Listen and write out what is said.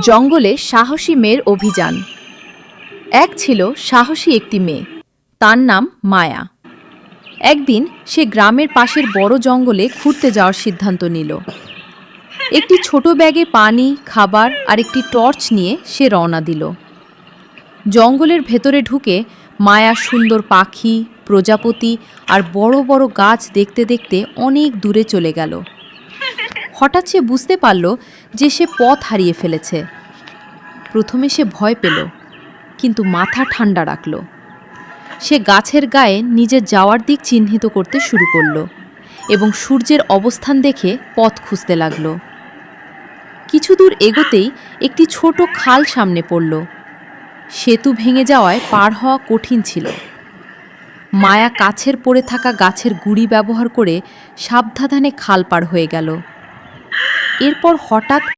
জঙ্গলে সাহসী মেয়ের অভিযান। এক ছিল সাহসী একটি মেয়ে, তার নাম মায়া। একদিন সে গ্রামের পাশের বড় জঙ্গলে ঘুরতে যাওয়ার সিদ্ধান্ত নিল। একটি ছোট ব্যাগে পানি, খাবার আর একটি টর্চ নিয়ে সে রওনা দিল। জঙ্গলের ভেতরে ঢুকে মায়া সুন্দর পাখি, প্রজাপতি আর বড় বড় গাছ দেখতে দেখতে অনেক দূরে চলে গেল। হঠাৎ সে বুঝতে পারল যে সে পথ হারিয়ে ফেলেছে। প্রথমে সে ভয় পেল, কিন্তু মাথা ঠান্ডা রাখল। সে গাছের গায়ে নিজের যাওয়ার দিক চিহ্নিত করতে শুরু করল এবং সূর্যের অবস্থান দেখে পথ খুঁজতে লাগল। কিছু দূর এগোতেই একটি ছোট খাল সামনে পড়ল। সেতু ভেঙে যাওয়ায় পার হওয়া কঠিন ছিল। মায়া কাছের পড়ে থাকা গাছের গুঁড়ি ব্যবহার করে সাবধানে খাল পার হয়ে গেল। এরপর হঠাৎ